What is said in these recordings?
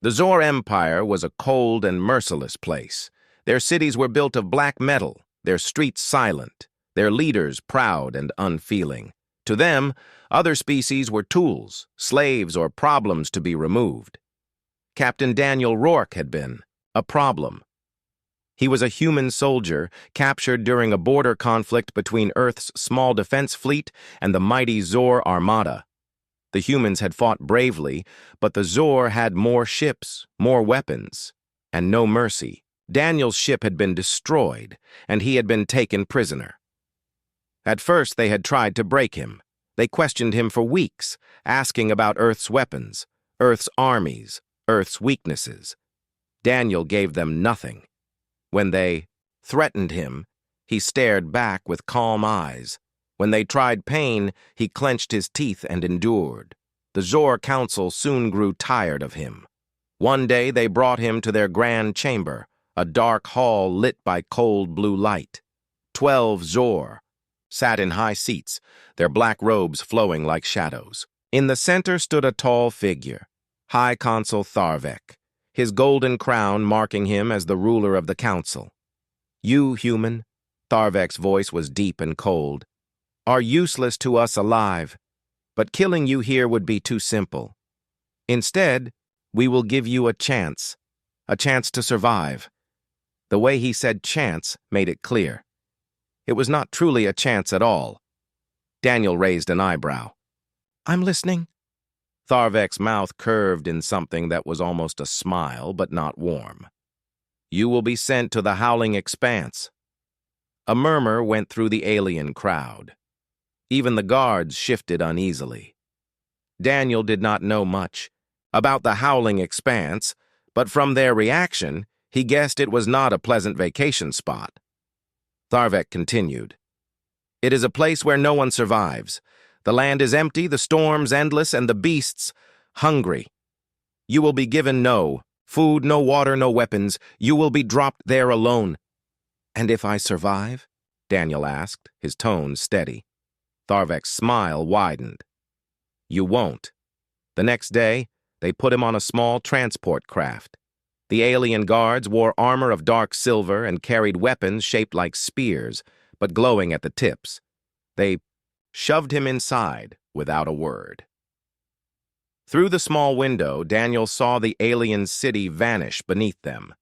The Zor Empire was a cold and merciless place. Their cities were built of black metal, their streets silent, their leaders proud and unfeeling. To them, other species were tools, slaves, or problems to be removed. Captain Daniel Rourke had been a problem. He was a human soldier captured during a border conflict between Earth's small defense fleet and the mighty Zor Armada. The humans had fought bravely, but the Zor had more ships, more weapons, and no mercy. Daniel's ship had been destroyed, and he had been taken prisoner. At first, they had tried to break him. They questioned him for weeks, asking about Earth's weapons, Earth's armies, Earth's weaknesses. Daniel gave them nothing. When they threatened him, he stared back with calm eyes. When they tried pain, he clenched his teeth and endured. The Zor Council soon grew tired of him. One day they brought him to their grand chamber, a dark hall lit by cold blue light. 12 Zor sat in high seats, their black robes flowing like shadows. In the center stood a tall figure, High Consul Tharvek, his golden crown marking him as the ruler of the council. "You, human," Tharvek's voice was deep and cold, "are useless to us alive, but killing you here would be too simple. Instead, we will give you a chance to survive." The way he said chance made it clear. It was not truly a chance at all. Daniel raised an eyebrow. "I'm listening." Tharvek's mouth curved in something that was almost a smile, but not warm. "You will be sent to the Howling Expanse." A murmur went through the alien crowd. Even the guards shifted uneasily. Daniel did not know much about the Howling Expanse, but from their reaction, he guessed it was not a pleasant vacation spot. Tharvek continued, "It is a place where no one survives. The land is empty, the storms endless, and the beasts hungry. You will be given no food, no water, no weapons. You will be dropped there alone." "And if I survive?" Daniel asked, his tone steady. Tharvek's smile widened. "You won't." The next day, they put him on a small transport craft. The alien guards wore armor of dark silver and carried weapons shaped like spears, but glowing at the tips. They shoved him inside without a word. Through the small window, Daniel saw the alien city vanish beneath them.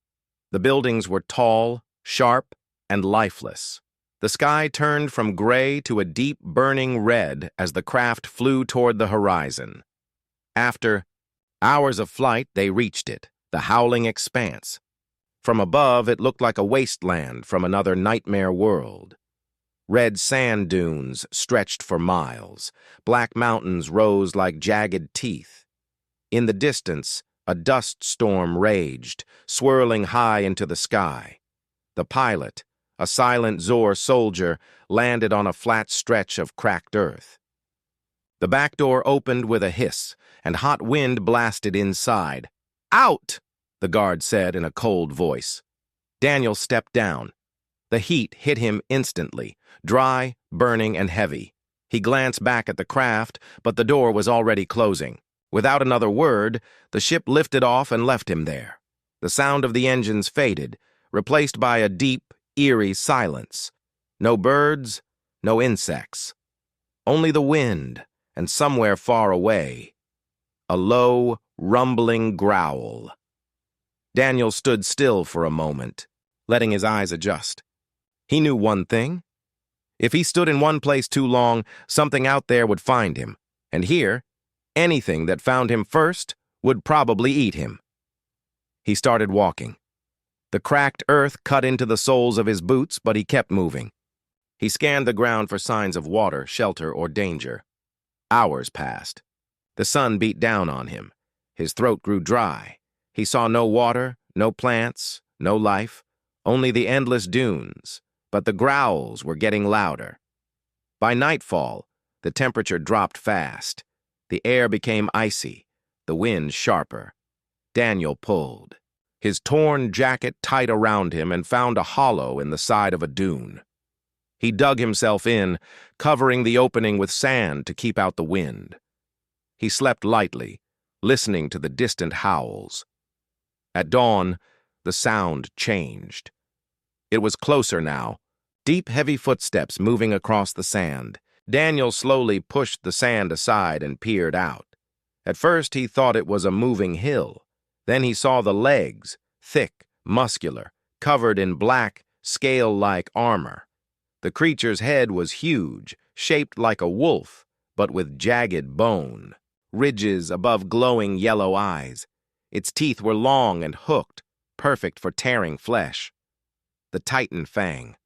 The buildings were tall, sharp, and lifeless. The sky turned from gray to a deep burning red as the craft flew toward the horizon. After hours of flight, they reached it, the Howling Expanse. From above, it looked like a wasteland from another nightmare world. Red sand dunes stretched for miles. Black mountains rose like jagged teeth. In the distance, a dust storm raged, swirling high into the sky. The pilot, a silent Zor soldier, landed on a flat stretch of cracked earth. The back door opened with a hiss, and hot wind blasted inside. "Out!" the guard said in a cold voice. Daniel stepped down. The heat hit him instantly, dry, burning, and heavy. He glanced back at the craft, but the door was already closing. Without another word, the ship lifted off and left him there. The sound of the engines faded, replaced by a deep, eerie silence. No birds, no insects. Only the wind, and somewhere far away, a low, rumbling growl. Daniel stood still for a moment, letting his eyes adjust. He knew one thing. If he stood in one place too long, something out there would find him. And here, anything that found him first would probably eat him. He started walking. The cracked earth cut into the soles of his boots, but he kept moving. He scanned the ground for signs of water, shelter, or danger. Hours passed. The sun beat down on him. His throat grew dry. He saw no water, no plants, no life, only the endless dunes. But the growls were getting louder. By nightfall, the temperature dropped fast. The air became icy, the wind sharper. Daniel pulled, his torn jacket tight around him, and found a hollow in the side of a dune. He dug himself in, covering the opening with sand to keep out the wind. He slept lightly, listening to the distant howls. At dawn, the sound changed. It was closer now. Deep, heavy footsteps moving across the sand. Daniel slowly pushed the sand aside and peered out. At first, he thought it was a moving hill. Then he saw the legs, thick, muscular, covered in black, scale-like armor. The creature's head was huge, shaped like a wolf, but with jagged bone, ridges above glowing yellow eyes. Its teeth were long and hooked, perfect for tearing flesh. The Titan Fang.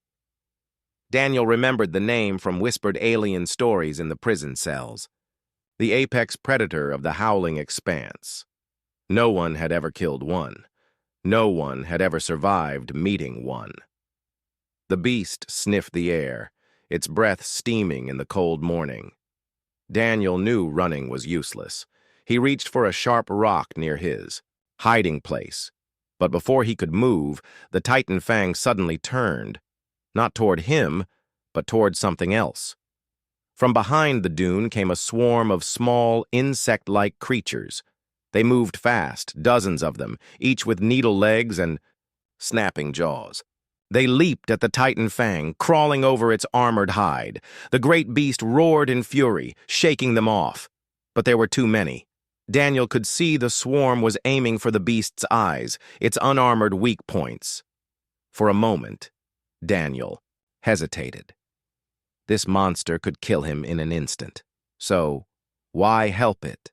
Daniel remembered the name from whispered alien stories in the prison cells. The apex predator of the howling expanse. No one had ever killed one. No one had ever survived meeting one. The beast sniffed the air, its breath steaming in the cold morning. Daniel knew running was useless. He reached for a sharp rock near his hiding place. But before he could move, the Titan Fang suddenly turned, not toward him, but toward something else. From behind the dune came a swarm of small, insect-like creatures. They moved fast, dozens of them, each with needle legs and snapping jaws. They leaped at the Titan Fang, crawling over its armored hide. The great beast roared in fury, shaking them off. But there were too many. Daniel could see the swarm was aiming for the beast's eyes, its unarmored weak points. For a moment, Daniel hesitated. This monster could kill him in an instant. So, why help it?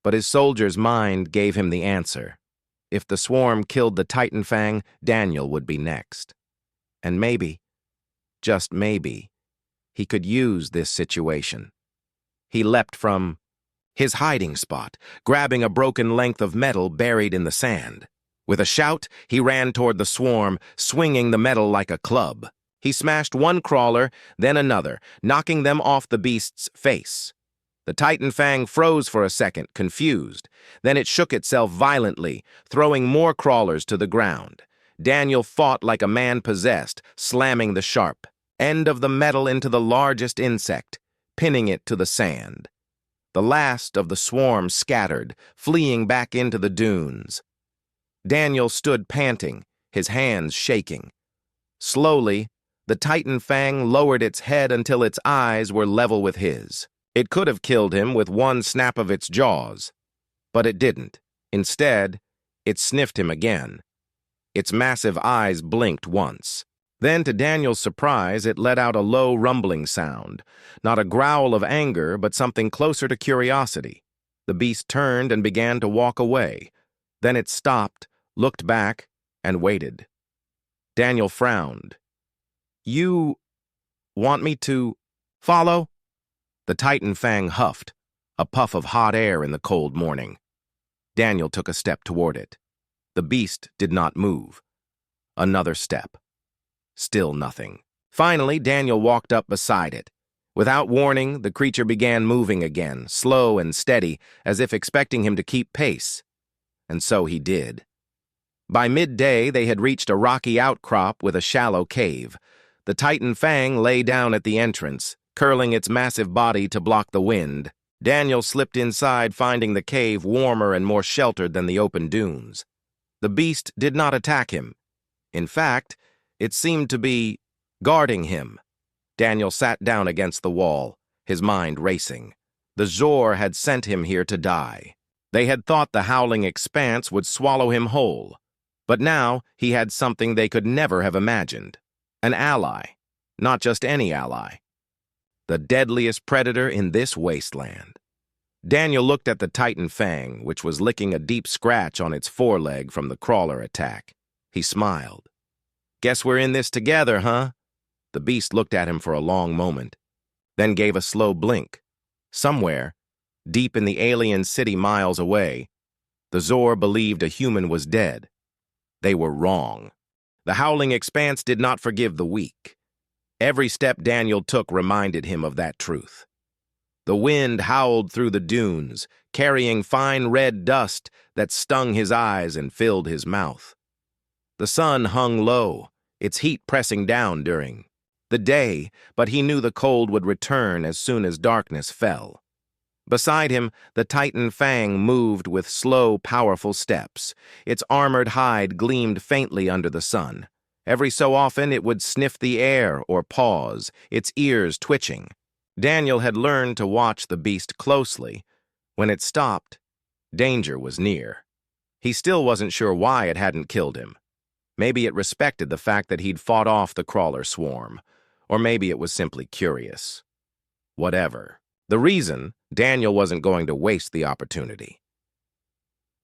But his soldier's mind gave him the answer. If the swarm killed the Titan Fang, Daniel would be next. And maybe, just maybe, he could use this situation. He leapt from his hiding spot, grabbing a broken length of metal buried in the sand. With a shout, he ran toward the swarm, swinging the metal like a club. He smashed one crawler, then another, knocking them off the beast's face. The Titan Fang froze for a second, confused. Then it shook itself violently, throwing more crawlers to the ground. Daniel fought like a man possessed, slamming the sharp end of the metal into the largest insect, pinning it to the sand. The last of the swarm scattered, fleeing back into the dunes. Daniel stood panting, his hands shaking. Slowly, the Titan Fang lowered its head until its eyes were level with his. It could have killed him with one snap of its jaws, but it didn't. Instead, it sniffed him again. Its massive eyes blinked once. Then, to Daniel's surprise, it let out a low rumbling sound. Not a growl of anger, but something closer to curiosity. The beast turned and began to walk away. Then it stopped, looked back, and waited. Daniel frowned. "You want me to follow?" The Titan Fang huffed, a puff of hot air in the cold morning. Daniel took a step toward it. The beast did not move. Another step. Still nothing. Finally, Daniel walked up beside it. Without warning, the creature began moving again, slow and steady, as if expecting him to keep pace. And so he did. By midday, they had reached a rocky outcrop with a shallow cave. The Titan Fang lay down at the entrance, curling its massive body to block the wind. Daniel slipped inside, finding the cave warmer and more sheltered than the open dunes. The beast did not attack him. In fact, it seemed to be guarding him. Daniel sat down against the wall, his mind racing. The Zor had sent him here to die. They had thought the howling expanse would swallow him whole. But now he had something they could never have imagined. An ally. Not just any ally. The deadliest predator in this wasteland. Daniel looked at the Titan Fang, which was licking a deep scratch on its foreleg from the crawler attack. He smiled. "Guess we're in this together, huh?" The beast looked at him for a long moment, then gave a slow blink. Somewhere, deep in the alien city miles away, the Zor believed a human was dead. They were wrong. The howling expanse did not forgive the weak. Every step Daniel took reminded him of that truth. The wind howled through the dunes, carrying fine red dust that stung his eyes and filled his mouth. The sun hung low, its heat pressing down during the day, but he knew the cold would return as soon as darkness fell. Beside him, the Titan Fang moved with slow, powerful steps. Its armored hide gleamed faintly under the sun. Every so often it would sniff the air or pause, its ears twitching. Daniel had learned to watch the beast closely. When it stopped, danger was near. He still wasn't sure why it hadn't killed him. Maybe it respected the fact that he'd fought off the crawler swarm, or maybe it was simply curious. Whatever. The reason, Daniel wasn't going to waste the opportunity.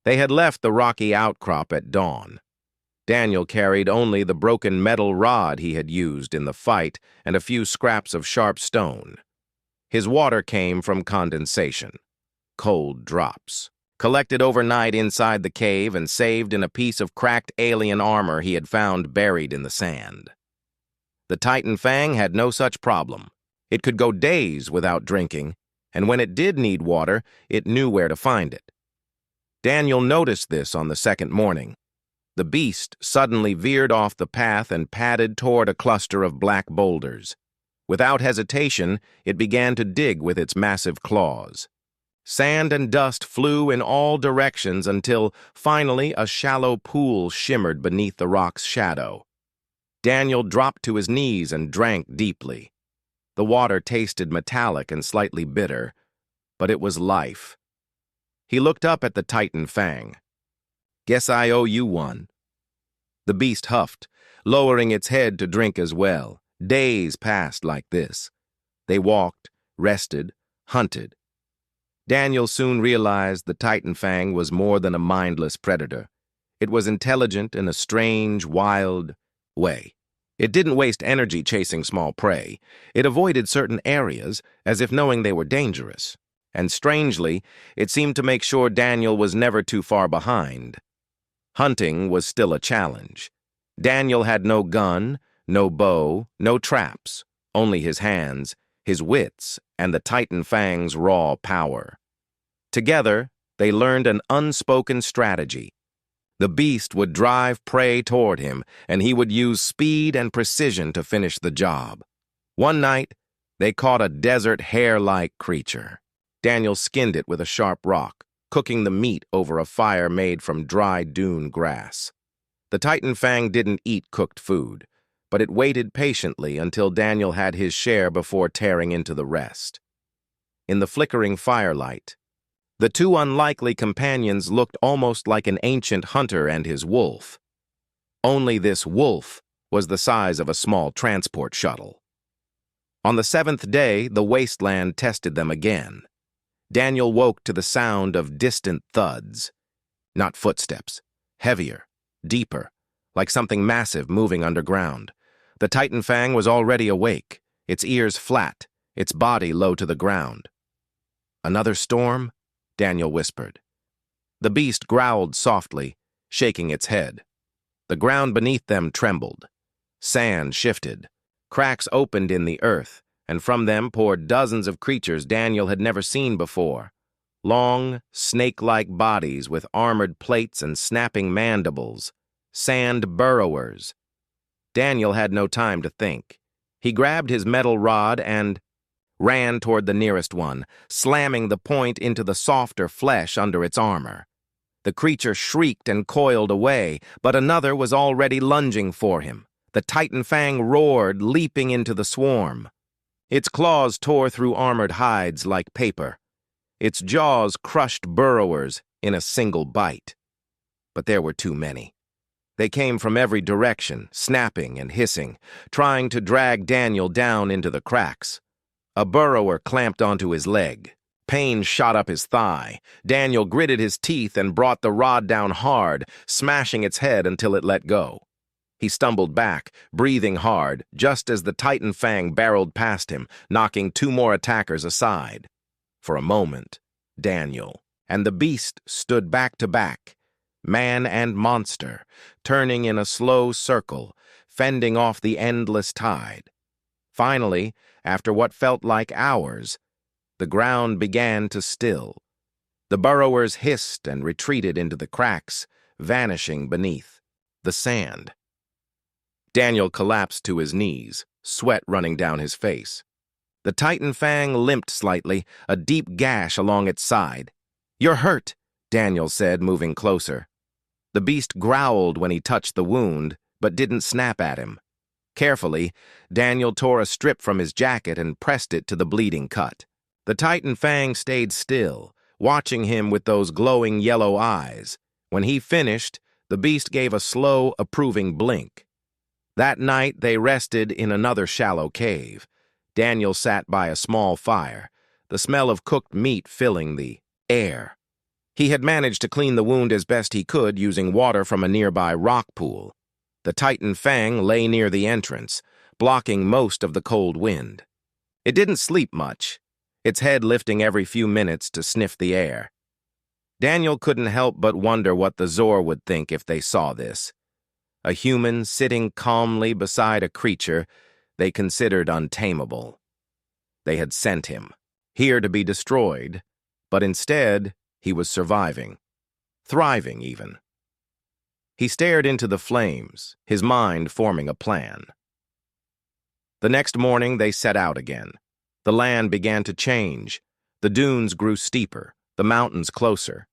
They had left the rocky outcrop at dawn. Daniel carried only the broken metal rod he had used in the fight and a few scraps of sharp stone. His water came from condensation, cold drops, collected overnight inside the cave and saved in a piece of cracked alien armor he had found buried in the sand. The Titan Fang had no such problem. It could go days without drinking, and when it did need water, it knew where to find it. Daniel noticed this on the second morning. The beast suddenly veered off the path and padded toward a cluster of black boulders. Without hesitation, it began to dig with its massive claws. Sand and dust flew in all directions until, finally, a shallow pool shimmered beneath the rock's shadow. Daniel dropped to his knees and drank deeply. The water tasted metallic and slightly bitter, but it was life. He looked up at the Titan Fang. "Guess I owe you one." The beast huffed, lowering its head to drink as well. Days passed like this. They walked, rested, hunted. Daniel soon realized the Titan Fang was more than a mindless predator. It was intelligent in a strange, wild way. It didn't waste energy chasing small prey. It avoided certain areas as if knowing they were dangerous. And strangely, it seemed to make sure Daniel was never too far behind. Hunting was still a challenge. Daniel had no gun, no bow, no traps, only his hands, his wits, and the Titan Fang's raw power. Together, they learned an unspoken strategy. The beast would drive prey toward him, and he would use speed and precision to finish the job. One night, they caught a desert hare-like creature. Daniel skinned it with a sharp rock, cooking the meat over a fire made from dry dune grass. The Titan Fang didn't eat cooked food, but it waited patiently until Daniel had his share before tearing into the rest. In the flickering firelight, the two unlikely companions looked almost like an ancient hunter and his wolf. Only this wolf was the size of a small transport shuttle. On the seventh day, the wasteland tested them again. Daniel woke to the sound of distant thuds. Not footsteps. Heavier, deeper, like something massive moving underground. The Titan Fang was already awake, its ears flat, its body low to the ground. "Another storm?" Daniel whispered. The beast growled softly, shaking its head. The ground beneath them trembled. Sand shifted. Cracks opened in the earth, and from them poured dozens of creatures Daniel had never seen before. Long, snake-like bodies with armored plates and snapping mandibles. Sand burrowers. Daniel had no time to think. He grabbed his metal rod and ran toward the nearest one, slamming the point into the softer flesh under its armor. The creature shrieked and coiled away, but another was already lunging for him. The Titan Fang roared, leaping into the swarm. Its claws tore through armored hides like paper. Its jaws crushed burrowers in a single bite. But there were too many. They came from every direction, snapping and hissing, trying to drag Daniel down into the cracks. A burrower clamped onto his leg. Pain shot up his thigh. Daniel gritted his teeth and brought the rod down hard, smashing its head until it let go. He stumbled back, breathing hard, just as the Titan Fang barreled past him, knocking two more attackers aside. For a moment, Daniel and the beast stood back to back, man and monster, turning in a slow circle, fending off the endless tide. Finally, after what felt like hours, the ground began to still. The burrowers hissed and retreated into the cracks, vanishing beneath the sand. Daniel collapsed to his knees, sweat running down his face. The Titan fang limped slightly, a deep gash along its side. "You're hurt," Daniel said, moving closer. The beast growled when he touched the wound, but didn't snap at him. Carefully, Daniel tore a strip from his jacket and pressed it to the bleeding cut. The Titan fang stayed still, watching him with those glowing yellow eyes. When he finished, the beast gave a slow, approving blink. That night, they rested in another shallow cave. Daniel sat by a small fire, the smell of cooked meat filling the air. He had managed to clean the wound as best he could using water from a nearby rock pool. The Titan fang lay near the entrance, blocking most of the cold wind. It didn't sleep much, its head lifting every few minutes to sniff the air. Daniel couldn't help but wonder what the Zor would think if they saw this. A human sitting calmly beside a creature they considered untamable. They had sent him, here to be destroyed, but instead he was surviving, thriving even. He stared into the flames, his mind forming a plan. The next morning they set out again. The land began to change. The dunes grew steeper, the mountains closer.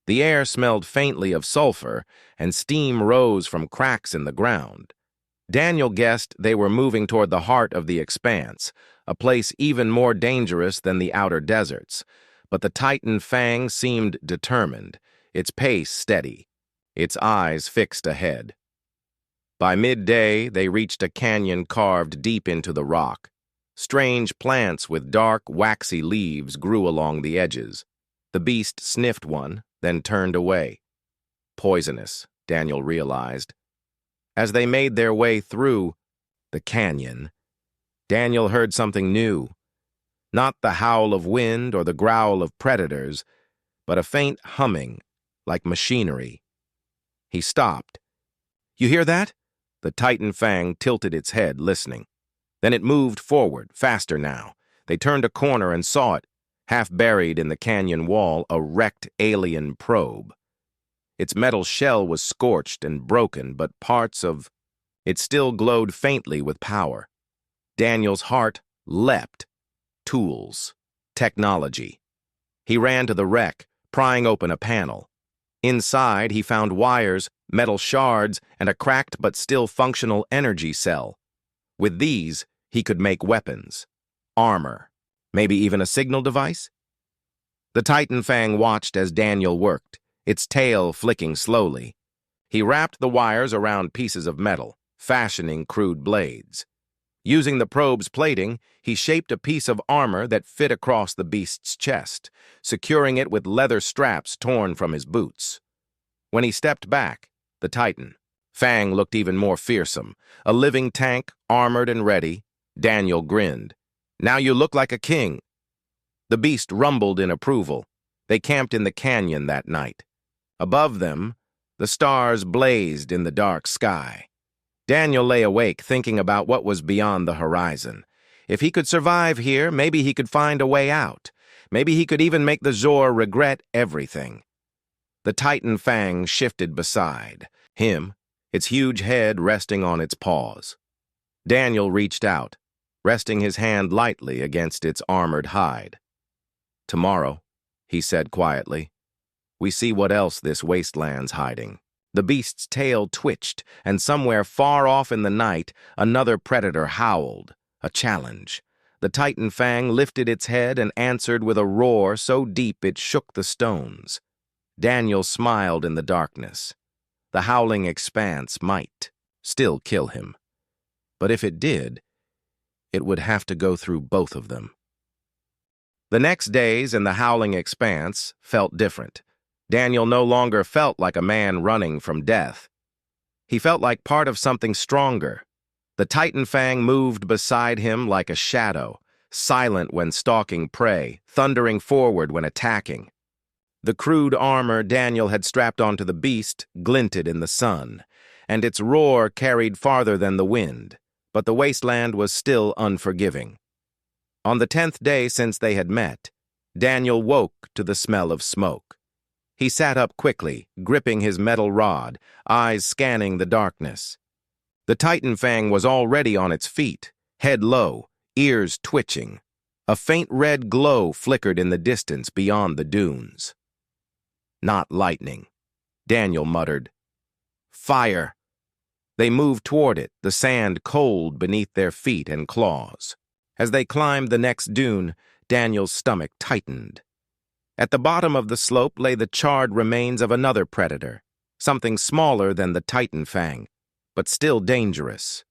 The air smelled faintly of sulfur, and steam rose from cracks in the ground. Daniel guessed they were moving toward the heart of the expanse, a place even more dangerous than the outer deserts. But the Titan fang seemed determined, its pace steady, its eyes fixed ahead. By midday, they reached a canyon carved deep into the rock. Strange plants with dark, waxy leaves grew along the edges. The beast sniffed one, then turned away. Poisonous, Daniel realized. As they made their way through the canyon, Daniel heard something new. Not the howl of wind or the growl of predators, but a faint humming, like machinery. He stopped. "You hear that?" The Titan fang tilted its head, listening. Then it moved forward, faster now. They turned a corner and saw it, half buried in the canyon wall, a wrecked alien probe. Its metal shell was scorched and broken, but parts of it still glowed faintly with power. Daniel's heart leapt. Tools. Technology. He ran to the wreck, prying open a panel. Inside, he found wires, metal shards, and a cracked but still functional energy cell. With these, he could make weapons, armor, maybe even a signal device? The Titan fang watched as Daniel worked, its tail flicking slowly. He wrapped the wires around pieces of metal, fashioning crude blades. Using the probe's plating, he shaped a piece of armor that fit across the beast's chest, securing it with leather straps torn from his boots. When he stepped back, the Titan fang looked even more fearsome, a living tank, armored and ready. Daniel grinned. "Now you look like a king." The beast rumbled in approval. They camped in the canyon that night. Above them, the stars blazed in the dark sky. Daniel lay awake, thinking about what was beyond the horizon. If he could survive here, maybe he could find a way out. Maybe he could even make the Zor regret everything. The Titan fang shifted beside him, its huge head resting on its paws. Daniel reached out, resting his hand lightly against its armored hide. "Tomorrow," he said quietly, "we see what else this wasteland's hiding." The beast's tail twitched, and somewhere far off in the night, another predator howled, a challenge. The Titan fang lifted its head and answered with a roar so deep it shook the stones. Daniel smiled in the darkness. The howling expanse might still kill him. But if it did, it would have to go through both of them. The next days in the howling expanse felt different. Daniel no longer felt like a man running from death. He felt like part of something stronger. The Titan fang moved beside him like a shadow, silent when stalking prey, thundering forward when attacking. The crude armor Daniel had strapped onto the beast glinted in the sun, and its roar carried farther than the wind, but the wasteland was still unforgiving. On the 10th day since they had met, Daniel woke to the smell of smoke. He sat up quickly, gripping his metal rod, eyes scanning the darkness. The Titan fang was already on its feet, head low, ears twitching. A faint red glow flickered in the distance beyond the dunes. Not lightning. Daniel muttered. Fire. They moved toward it, the sand cold beneath their feet and claws. As they climbed the next dune, Daniel's stomach tightened. At the bottom of the slope lay the charred remains of another predator, something smaller than the Titan Fang, but still dangerous.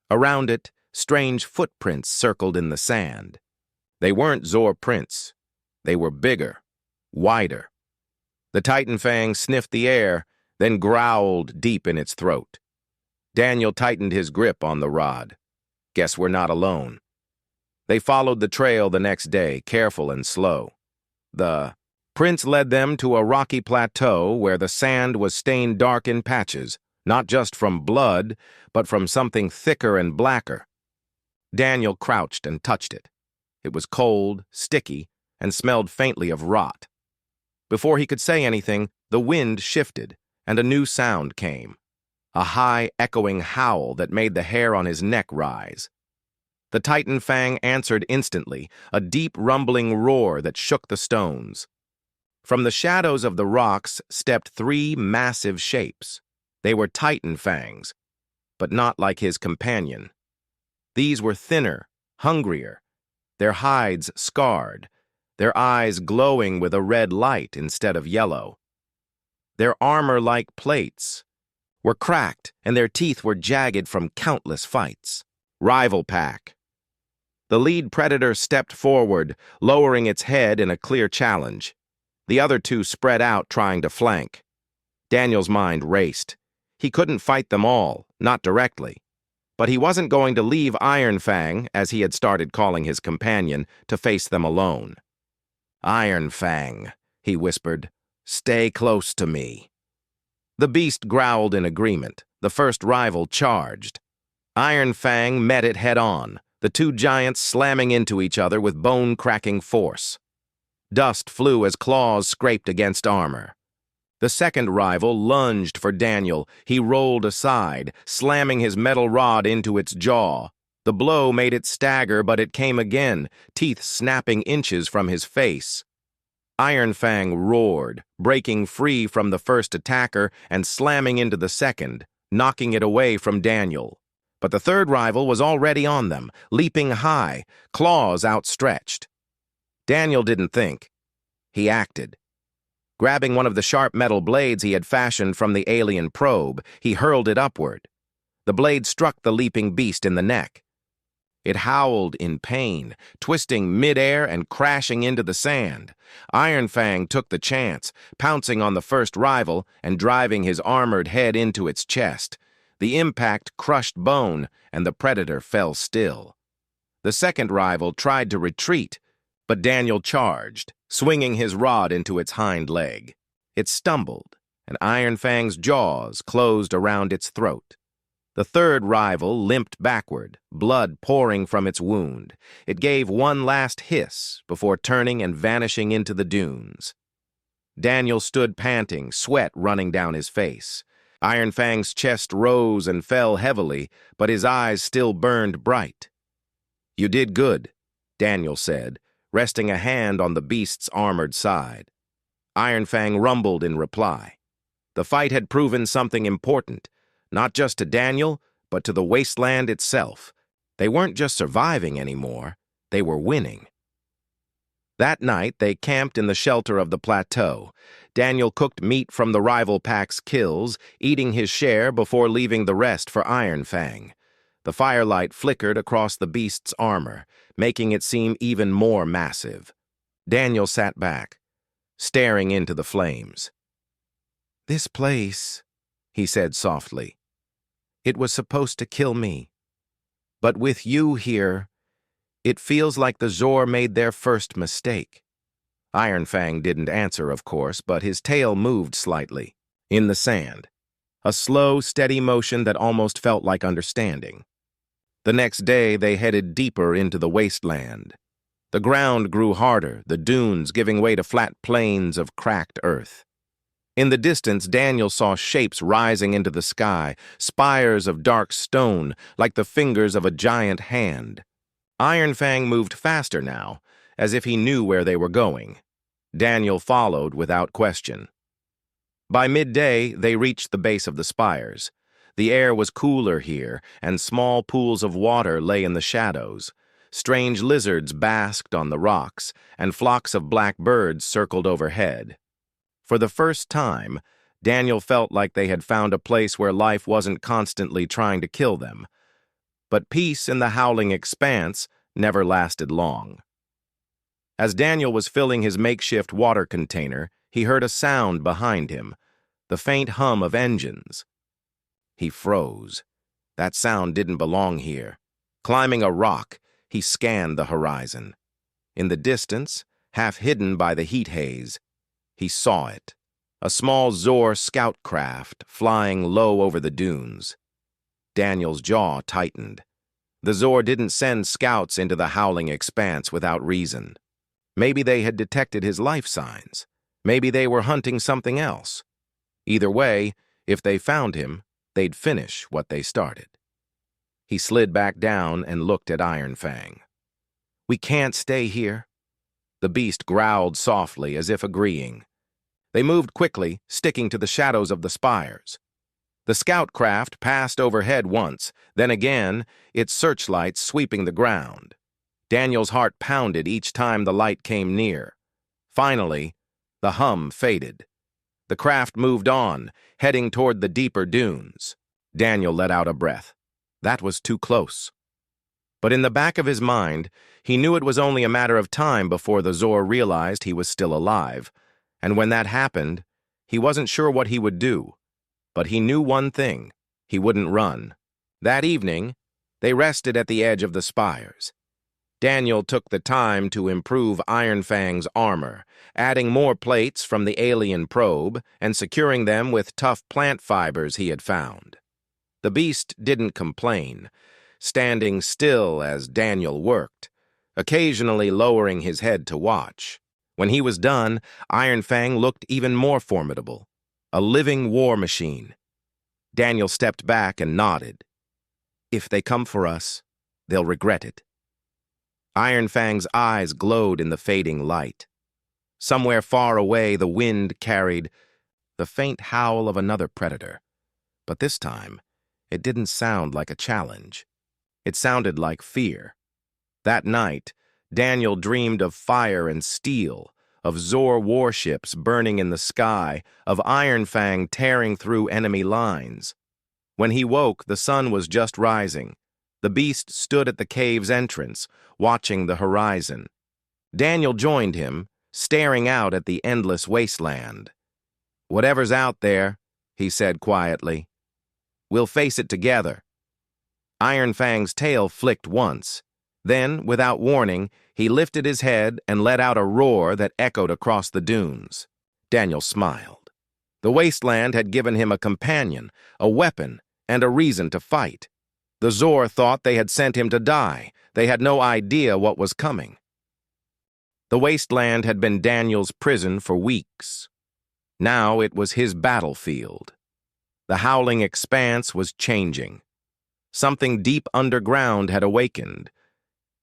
Around it, strange footprints circled in the sand. They weren't Zor prints. They were bigger, wider. The Titan Fang sniffed the air, then growled deep in its throat. Daniel tightened his grip on the rod. Guess we're not alone. They followed the trail the next day, careful and slow. The prints led them to a rocky plateau where the sand was stained dark in patches, not just from blood, but from something thicker and blacker. Daniel crouched and touched it. It was cold, sticky, and smelled faintly of rot. Before he could say anything, the wind shifted, and a new sound came. A high, echoing howl that made the hair on his neck rise. The Titan Fang answered instantly, a deep rumbling roar that shook the stones. From the shadows of the rocks stepped three massive shapes. They were Titan Fangs, but not like his companion. These were thinner, hungrier, their hides scarred, their eyes glowing with a red light instead of yellow. Their armor-like plates were cracked, and their teeth were jagged from countless fights. Rival pack. The lead predator stepped forward, lowering its head in a clear challenge. The other two spread out, trying to flank. Daniel's mind raced. He couldn't fight them all, not directly. But he wasn't going to leave Iron Fang, as he had started calling his companion, to face them alone. Iron Fang, he whispered, stay close to me. The beast growled in agreement. The first rival charged. Iron Fang met it head-on, the two giants slamming into each other with bone-cracking force. Dust flew as claws scraped against armor. The second rival lunged for Daniel. He rolled aside, slamming his metal rod into its jaw. The blow made it stagger, but it came again, teeth snapping inches from his face. Iron Fang roared, breaking free from the first attacker and slamming into the second, knocking it away from Daniel. But the third rival was already on them, leaping high, claws outstretched. Daniel didn't think. He acted. Grabbing one of the sharp metal blades he had fashioned from the alien probe, he hurled it upward. The blade struck the leaping beast in the neck. It howled in pain, twisting midair and crashing into the sand. Iron Fang took the chance, pouncing on the first rival and driving his armored head into its chest. The impact crushed bone, and the predator fell still. The second rival tried to retreat, but Daniel charged, swinging his rod into its hind leg. It stumbled, and Iron Fang's jaws closed around its throat. The third rival limped backward, blood pouring from its wound. It gave one last hiss before turning and vanishing into the dunes. Daniel stood panting, sweat running down his face. Iron Fang's chest rose and fell heavily, but his eyes still burned bright. "You did good," Daniel said, resting a hand on the beast's armored side. Iron Fang rumbled in reply. The fight had proven something important, not just to Daniel, but to the wasteland itself. They weren't just surviving anymore, they were winning. That night, they camped in the shelter of the plateau. Daniel cooked meat from the rival pack's kills, eating his share before leaving the rest for Iron Fang. The firelight flickered across the beast's armor, making it seem even more massive. Daniel sat back, staring into the flames. "This place," he said softly, "it was supposed to kill me. But with you here, it feels like the Zor made their first mistake." Iron Fang didn't answer, of course, but his tail moved slightly, in the sand. A slow, steady motion that almost felt like understanding. The next day, they headed deeper into the wasteland. The ground grew harder, the dunes giving way to flat plains of cracked earth. In the distance, Daniel saw shapes rising into the sky, spires of dark stone, like the fingers of a giant hand. Iron Fang moved faster now, as if he knew where they were going. Daniel followed without question. By midday, they reached the base of the spires. The air was cooler here, and small pools of water lay in the shadows. Strange lizards basked on the rocks, and flocks of black birds circled overhead. For the first time, Daniel felt like they had found a place where life wasn't constantly trying to kill them. But peace in the howling expanse never lasted long. As Daniel was filling his makeshift water container, he heard a sound behind him, the faint hum of engines. He froze. That sound didn't belong here. Climbing a rock, he scanned the horizon. In the distance, half hidden by the heat haze, he saw it. A small Zor scout craft flying low over the dunes. Daniel's jaw tightened. The Zor didn't send scouts into the howling expanse without reason. Maybe they had detected his life signs. Maybe they were hunting something else. Either way, if they found him, they'd finish what they started. He slid back down and looked at Iron Fang. "We can't stay here." The beast growled softly, as if agreeing. They moved quickly, sticking to the shadows of the spires. The scout craft passed overhead once, then again, its searchlights sweeping the ground. Daniel's heart pounded each time the light came near. Finally, the hum faded. The craft moved on, heading toward the deeper dunes. Daniel let out a breath. That was too close. But in the back of his mind, he knew it was only a matter of time before the Zor realized he was still alive. And when that happened, he wasn't sure what he would do. But he knew one thing: he wouldn't run. That evening, they rested at the edge of the spires. Daniel took the time to improve Iron Fang's armor, adding more plates from the alien probe and securing them with tough plant fibers he had found. The beast didn't complain, standing still as Daniel worked, occasionally lowering his head to watch. When he was done, Iron Fang looked even more formidable, a living war machine. Daniel stepped back and nodded. "If they come for us, they'll regret it." Iron Fang's eyes glowed in the fading light. Somewhere far away, the wind carried the faint howl of another predator. But this time, it didn't sound like a challenge. It sounded like fear. That night, Daniel dreamed of fire and steel, of Zor warships burning in the sky, of Iron Fang tearing through enemy lines. When he woke, the sun was just rising. The beast stood at the cave's entrance, watching the horizon. Daniel joined him, staring out at the endless wasteland. "Whatever's out there," he said quietly, "we'll face it together." Iron Fang's tail flicked once. Then, without warning, he lifted his head and let out a roar that echoed across the dunes. Daniel smiled. The wasteland had given him a companion, a weapon, and a reason to fight. The Zor thought they had sent him to die. They had no idea what was coming. The wasteland had been Daniel's prison for weeks. Now it was his battlefield. The howling expanse was changing. Something deep underground had awakened.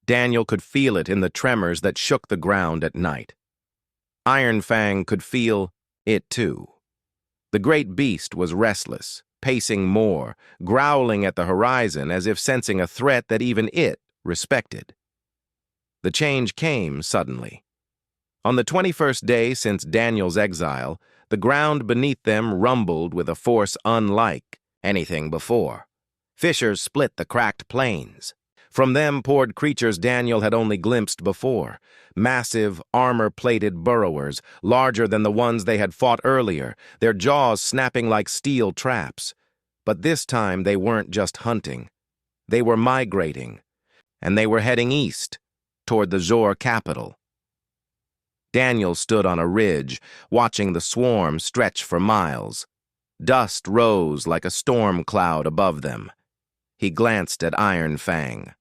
Daniel could feel it in the tremors that shook the ground at night. Iron Fang could feel it too. The great beast was restless, pacing more, growling at the horizon as if sensing a threat that even it respected. The change came suddenly. On the 21st day since Daniel's exile, the ground beneath them rumbled with a force unlike anything before. Fissures split the cracked plains. From them poured creatures Daniel had only glimpsed before, massive, armor-plated burrowers, larger than the ones they had fought earlier, their jaws snapping like steel traps. But this time they weren't just hunting. They were migrating, and they were heading east, toward the Zor capital. Daniel stood on a ridge, watching the swarm stretch for miles. Dust rose like a storm cloud above them. He glanced at Iron Fang.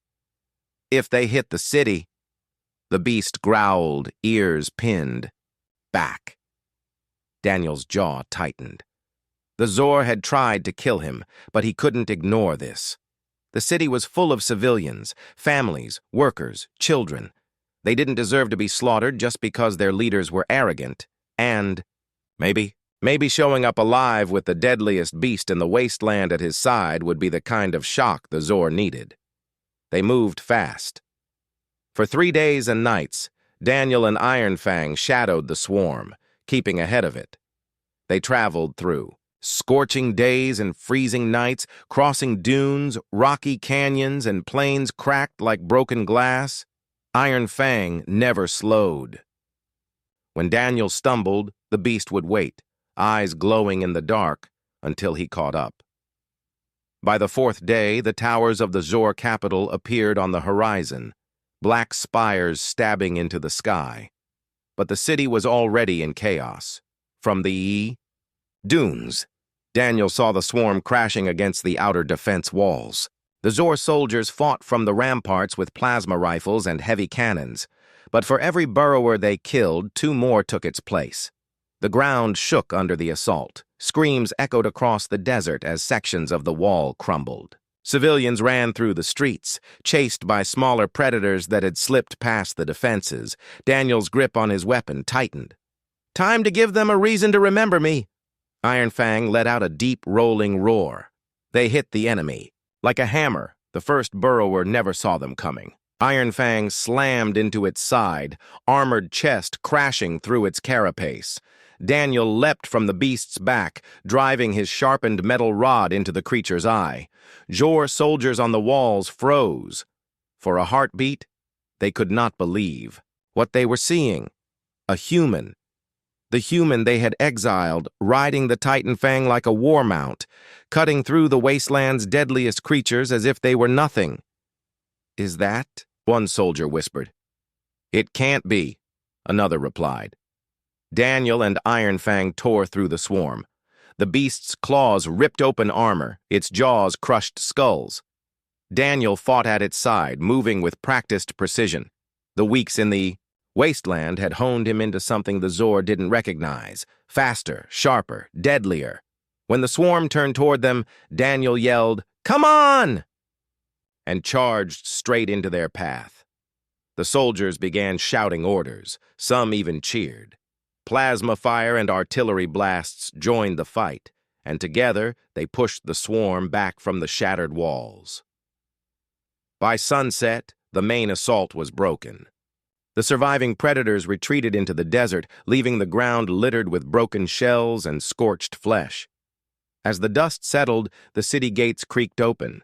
"If they hit the city," the beast growled, ears pinned. "Back." Daniel's jaw tightened. The Zor had tried to kill him, but he couldn't ignore this. The city was full of civilians, families, workers, children. They didn't deserve to be slaughtered just because their leaders were arrogant. And maybe showing up alive with the deadliest beast in the wasteland at his side would be the kind of shock the Zor needed. They moved fast. For 3 days and nights, Daniel and Iron Fang shadowed the swarm, keeping ahead of it. They traveled through scorching days and freezing nights, crossing dunes, rocky canyons, and plains cracked like broken glass. Iron Fang never slowed. When Daniel stumbled, the beast would wait, eyes glowing in the dark, until he caught up. By the 4th day, the towers of the Zor capital appeared on the horizon, black spires stabbing into the sky. But the city was already in chaos. From the dunes, Daniel saw the swarm crashing against the outer defense walls. The Zor soldiers fought from the ramparts with plasma rifles and heavy cannons, but for every burrower they killed, 2 more took its place. The ground shook under the assault. Screams echoed across the desert as sections of the wall crumbled. Civilians ran through the streets, chased by smaller predators that had slipped past the defenses. Daniel's grip on his weapon tightened. "Time to give them a reason to remember me." Iron Fang let out a deep, rolling roar. They hit the enemy. Like a hammer, the first burrower never saw them coming. Iron Fang slammed into its side, armored chest crashing through its carapace. Daniel leapt from the beast's back, driving his sharpened metal rod into the creature's eye. Zor soldiers on the walls froze. For a heartbeat, they could not believe what they were seeing. A human. The human they had exiled, riding the Titan Fang like a war mount, cutting through the wasteland's deadliest creatures as if they were nothing. "Is that?" one soldier whispered. "It can't be," another replied. Daniel and Iron Fang tore through the swarm. The beast's claws ripped open armor, its jaws crushed skulls. Daniel fought at its side, moving with practiced precision. The weeks in the wasteland had honed him into something the Zor didn't recognize: faster, sharper, deadlier. When the swarm turned toward them, Daniel yelled, "Come on!" and charged straight into their path. The soldiers began shouting orders. Some even cheered. Plasma fire and artillery blasts joined the fight, and together they pushed the swarm back from the shattered walls. By sunset, the main assault was broken. The surviving predators retreated into the desert, leaving the ground littered with broken shells and scorched flesh. As the dust settled, the city gates creaked open.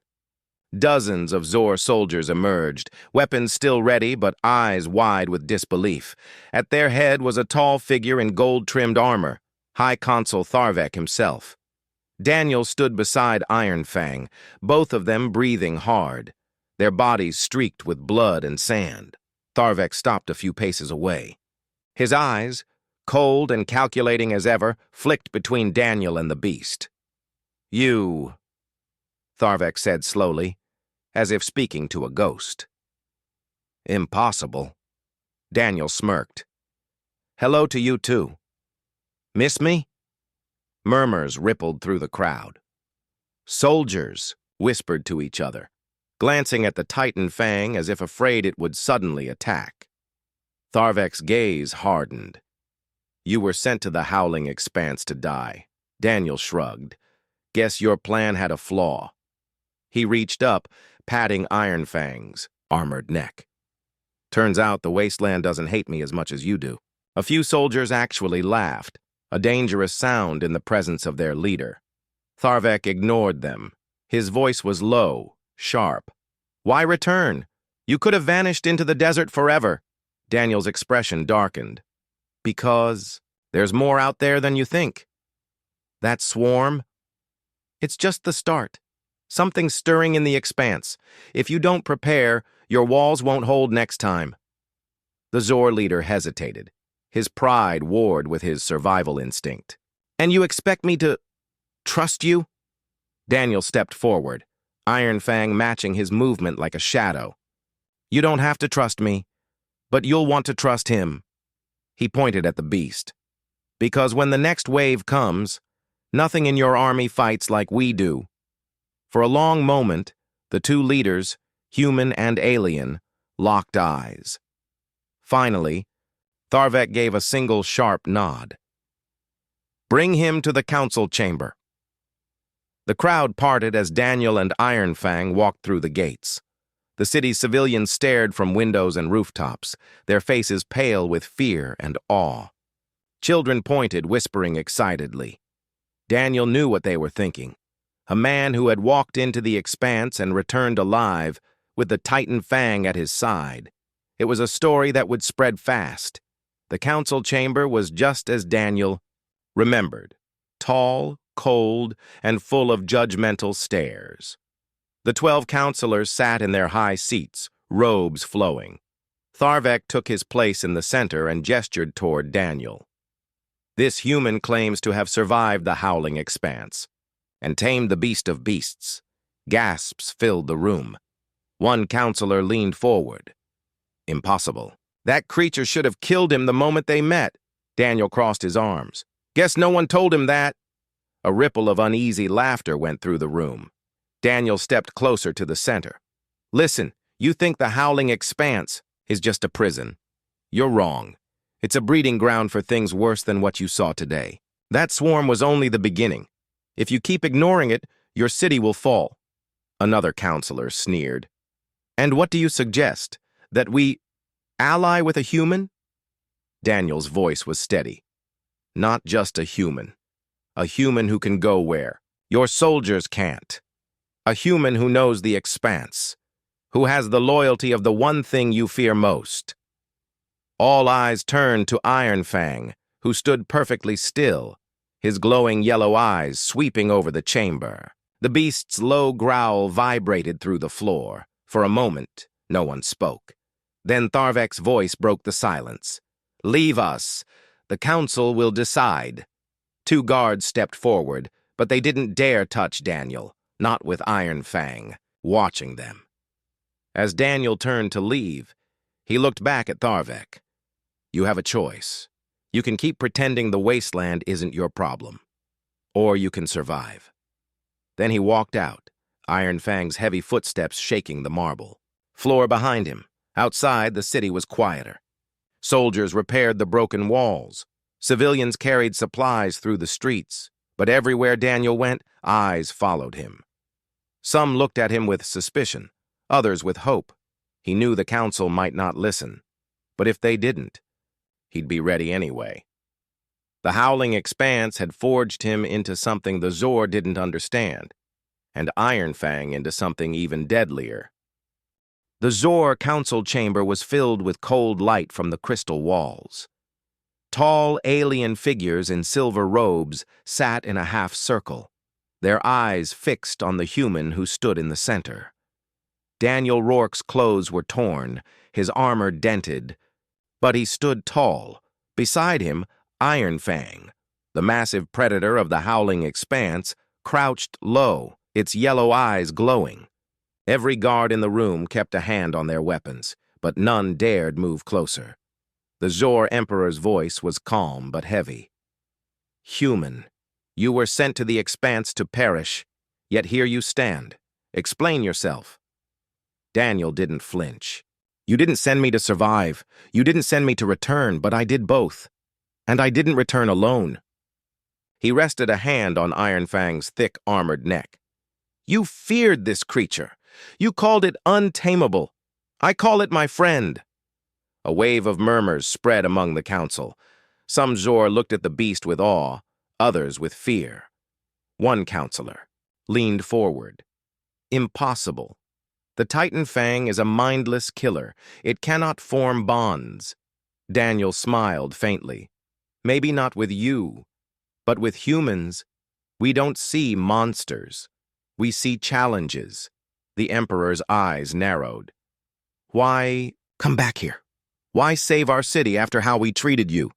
Dozens of Zor soldiers emerged, weapons still ready but eyes wide with disbelief. At their head was a tall figure in gold-trimmed armor, High Consul Tharvek himself. Daniel stood beside Iron Fang, both of them breathing hard, their bodies streaked with blood and sand. Tharvek stopped a few paces away. His eyes, cold and calculating as ever, flicked between Daniel and the beast. "You," Tharvek said slowly, as if speaking to a ghost. "Impossible." Daniel smirked. "Hello to you too. Miss me?" Murmurs rippled through the crowd. Soldiers whispered to each other, glancing at the Titan Fang as if afraid it would suddenly attack. Tharvek's gaze hardened. "You were sent to the howling expanse to die." Daniel shrugged. "Guess your plan had a flaw." He reached up, patting Iron Fang's armored neck. "Turns out the wasteland doesn't hate me as much as you do." A few soldiers actually laughed, a dangerous sound in the presence of their leader. Tharvek ignored them. His voice was low, sharp. "Why return? You could have vanished into the desert forever." Daniel's expression darkened. "Because there's more out there than you think. That swarm? It's just the start. Something's stirring in the expanse. If you don't prepare, your walls won't hold next time." The Zor leader hesitated. His pride warred with his survival instinct. "And you expect me to trust you?" Daniel stepped forward, Iron Fang matching his movement like a shadow. "You don't have to trust me, but you'll want to trust him." He pointed at the beast. "Because when the next wave comes, nothing in your army fights like we do." For a long moment, The two leaders, human and alien, locked eyes. Finally, Tharvek gave a single sharp nod. "Bring him to the council chamber." The crowd parted as Daniel and Ironfang walked through the gates. The city's civilians stared from windows and rooftops, their faces pale with fear and awe. Children pointed, whispering excitedly. Daniel knew what they were thinking. A man who had walked into the expanse and returned alive, with the Titan Fang at his side. It was a story that would spread fast. The council chamber was just as Daniel remembered, tall, cold, and full of judgmental stares. The 12 counselors sat in their high seats, robes flowing. Tharvek took his place in the center and gestured toward Daniel. "This human claims to have survived the howling expanse and tamed the beast of beasts." Gasps filled the room. One counselor leaned forward. "Impossible. That creature should have killed him the moment they met." Daniel crossed his arms. "Guess no one told him that." A ripple of uneasy laughter went through the room. Daniel stepped closer to the center. "Listen, you think the howling expanse is just a prison. You're wrong. It's a breeding ground for things worse than what you saw today. That swarm was only the beginning. If you keep ignoring it, your city will fall." Another counselor sneered. "And what do you suggest? That we ally with a human?" Daniel's voice was steady. "Not just a human. A human who can go where your soldiers can't. A human who knows the expanse, who has the loyalty of the one thing you fear most." All eyes turned to Ironfang, who stood perfectly still, his glowing yellow eyes sweeping over the chamber. The beast's low growl vibrated through the floor. For a moment, no one spoke. Then Tharvek's voice broke the silence. "Leave us. The council will decide." 2 guards stepped forward, but they didn't dare touch Daniel, not with Ironfang watching them. As Daniel turned to leave, he looked back at Tharvek. "You have a choice. You can keep pretending the wasteland isn't your problem, or you can survive." Then he walked out, Ironfang's heavy footsteps shaking the marble floor behind him. Outside, the city was quieter. Soldiers repaired the broken walls. Civilians carried supplies through the streets, but everywhere Daniel went, eyes followed him. Some looked at him with suspicion, others with hope. He knew the council might not listen, but if they didn't, he'd be ready anyway. The howling expanse had forged him into something the Zor didn't understand, and Ironfang into something even deadlier. The Zor council chamber was filled with cold light from the crystal walls. Tall alien figures in silver robes sat in a half circle, their eyes fixed on the human who stood in the center. Daniel Rourke's clothes were torn, his armor dented, but he stood tall. Beside him, Ironfang, the massive predator of the howling expanse, crouched low, its yellow eyes glowing. Every guard in the room kept a hand on their weapons, but none dared move closer. The Zor Emperor's voice was calm but heavy. "Human, you were sent to the expanse to perish, yet here you stand. Explain yourself." Daniel didn't flinch. "You didn't send me to survive. You didn't send me to return, but I did both. And I didn't return alone." He rested a hand on Ironfang's thick, armored neck. "You feared this creature. You called it untamable. I call it my friend." A wave of murmurs spread among the council. Some Zor looked at the beast with awe, others with fear. One counselor leaned forward. "Impossible. The Titan Fang is a mindless killer. It cannot form bonds." Daniel smiled faintly. "Maybe not with you, but with humans. We don't see monsters. We see challenges." The Emperor's eyes narrowed. "Why come back here? Why save our city after how we treated you?"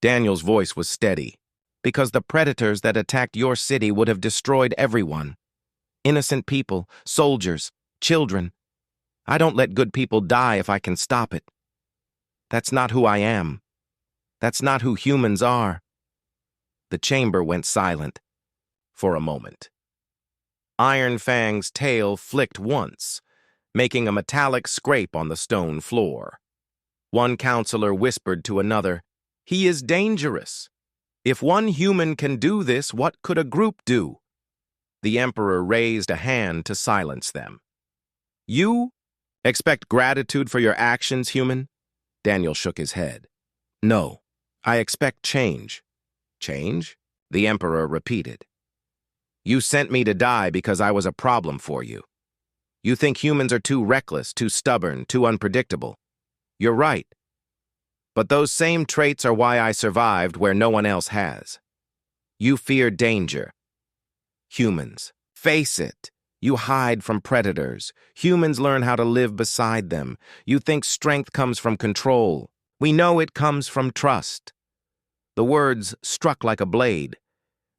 Daniel's voice was steady. "Because the predators that attacked your city would have destroyed everyone. Innocent people, soldiers, children. I don't let good people die if I can stop it. That's not who I am. That's not who humans are." The chamber went silent for a moment. Iron Fang's tail flicked once, making a metallic scrape on the stone floor. One counselor whispered to another, "He is dangerous. If one human can do this, what could a group do?" The Emperor raised a hand to silence them. "You expect gratitude for your actions, human?" Daniel shook his head. "No, I expect change." "Change?" the Emperor repeated. "You sent me to die because I was a problem for you. You think humans are too reckless, too stubborn, too unpredictable. You're right. But those same traits are why I survived where no one else has. You fear danger. Humans, face it. You hide from predators. Humans learn how to live beside them. You think strength comes from control. We know it comes from trust." The words struck like a blade.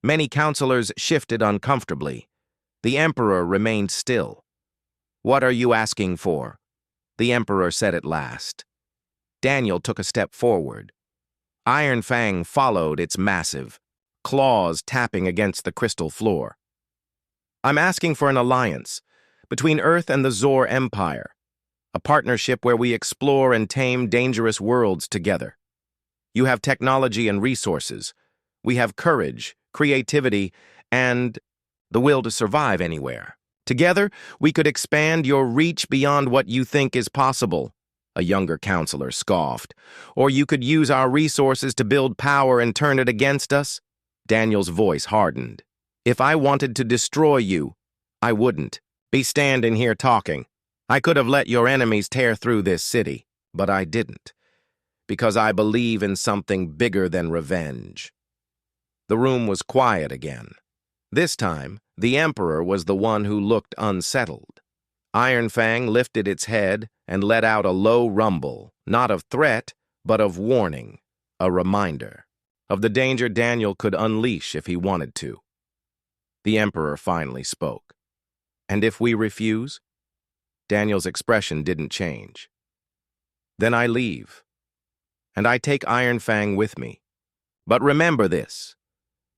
Many counselors shifted uncomfortably. The Emperor remained still. "What are you asking for?" the Emperor said at last. Daniel took a step forward. Iron Fang followed its massive, claws tapping against the crystal floor. "I'm asking for an alliance between Earth and the Zor Empire, a partnership where we explore and tame dangerous worlds together. You have technology and resources. We have courage, creativity, and the will to survive anywhere. Together, we could expand your reach beyond what you think is possible," a younger counselor scoffed. "Or you could use our resources to build power and turn it against us." Daniel's voice hardened. "If I wanted to destroy you, I wouldn't be standing here talking. I could have let your enemies tear through this city, but I didn't, because I believe in something bigger than revenge." The room was quiet again. This time, the Emperor was the one who looked unsettled. Iron Fang lifted its head and let out a low rumble, not of threat, but of warning, a reminder of the danger Daniel could unleash if he wanted to. The Emperor finally spoke. "And if we refuse?" Daniel's expression didn't change. "Then I leave, and I take Iron Fang with me. But remember this.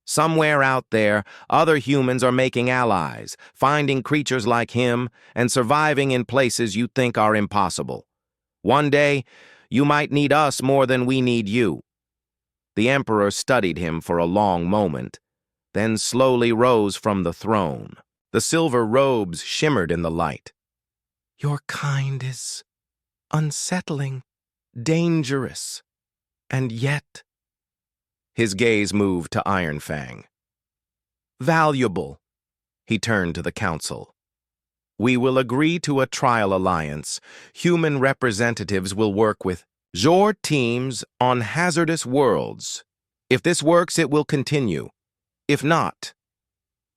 Somewhere out there, other humans are making allies, finding creatures like him, and surviving in places you think are impossible. One day, you might need us more than we need you." The Emperor studied him for a long moment, then slowly rose from the throne. The silver robes shimmered in the light. "Your kind is unsettling, dangerous, and yet—" His gaze moved to Iron Fang. "Valuable." He turned to the council. "We will agree to a trial alliance. Human representatives will work with Zor teams on hazardous worlds. If this works, it will continue. If not—"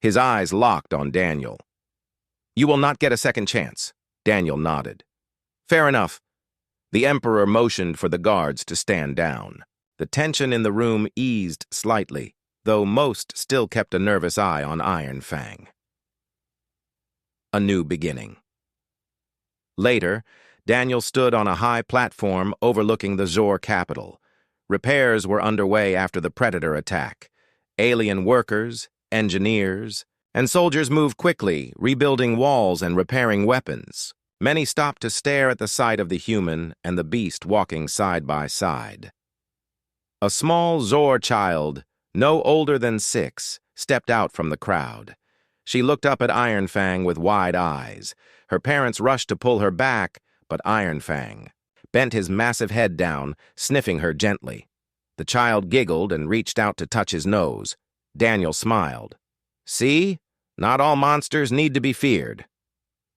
His eyes locked on Daniel. "You will not get a second chance." Daniel nodded. "Fair enough." The Emperor motioned for the guards to stand down. The tension in the room eased slightly, though most still kept a nervous eye on Iron Fang. A new beginning. Later, Daniel stood on a high platform overlooking the Zor capital. Repairs were underway after the Predator attack. Alien workers, engineers, and soldiers moved quickly, rebuilding walls and repairing weapons. Many stopped to stare at the sight of the human and the beast walking side by side. A small Zor child, no older than 6, stepped out from the crowd. She looked up at Iron Fang with wide eyes. Her parents rushed to pull her back, but Iron Fang bent his massive head down, sniffing her gently. The child giggled and reached out to touch his nose. Daniel smiled. "See? Not all monsters need to be feared."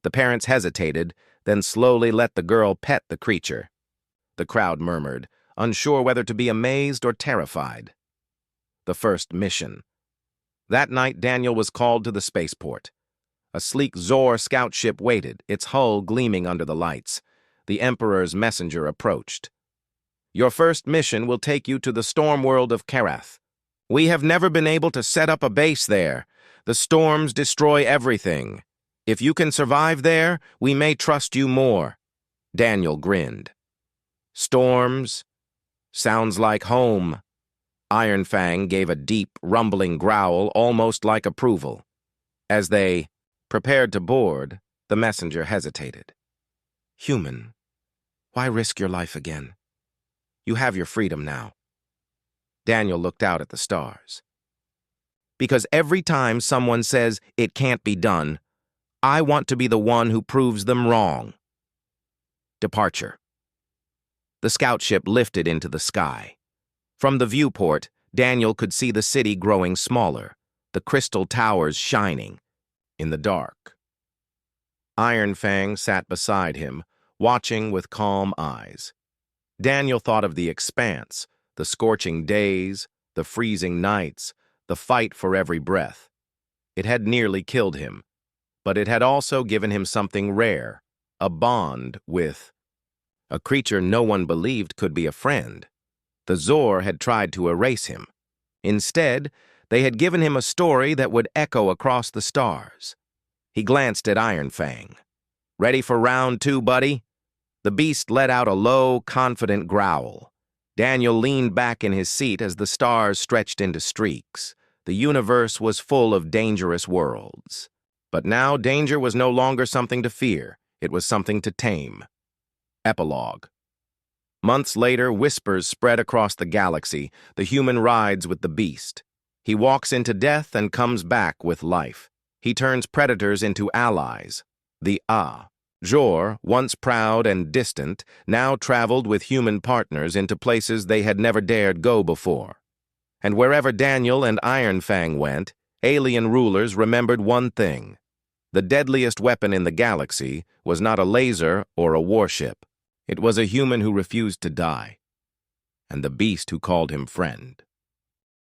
The parents hesitated, then slowly let the girl pet the creature. The crowd murmured, unsure whether to be amazed or terrified. The first mission. That night, Daniel was called to the spaceport. A sleek Zor scout ship waited, its hull gleaming under the lights. The Emperor's messenger approached. "Your first mission will take you to the storm world of Karath. We have never been able to set up a base there. The storms destroy everything. If you can survive there, we may trust you more." Daniel grinned. "Storms? Sounds like home." Iron Fang gave a deep, rumbling growl, almost like approval. As they Prepared to board, the messenger hesitated. Human, why risk your life again? You have your freedom now. Daniel looked out at the stars. Because every time someone says it can't be done, I want to be the one who proves them wrong. Departure. The scout ship lifted into the sky. From the viewport, Daniel could see the city growing smaller, the crystal towers shining in the dark. Iron Fang sat beside him, watching with calm eyes. Daniel thought of the expanse, the scorching days, the freezing nights, the fight for every breath. It had nearly killed him, but it had also given him something rare, a bond with a creature no one believed could be a friend. The Zor had tried to erase him. Instead, they had given him a story that would echo across the stars. He glanced at Iron Fang. Ready for round 2, buddy? The beast let out a low, confident growl. Daniel leaned back in his seat as the stars stretched into streaks. The universe was full of dangerous worlds. But now danger was no longer something to fear. It was something to tame. Epilogue. Months later, whispers spread across the galaxy. The human rides with the beast. He walks into death and comes back with life. He turns predators into allies. The Zor, once proud and distant, now traveled with human partners into places they had never dared go before. And wherever Daniel and Iron Fang went, alien rulers remembered one thing. The deadliest weapon in the galaxy was not a laser or a warship. It was a human who refused to die, and the beast who called him friend.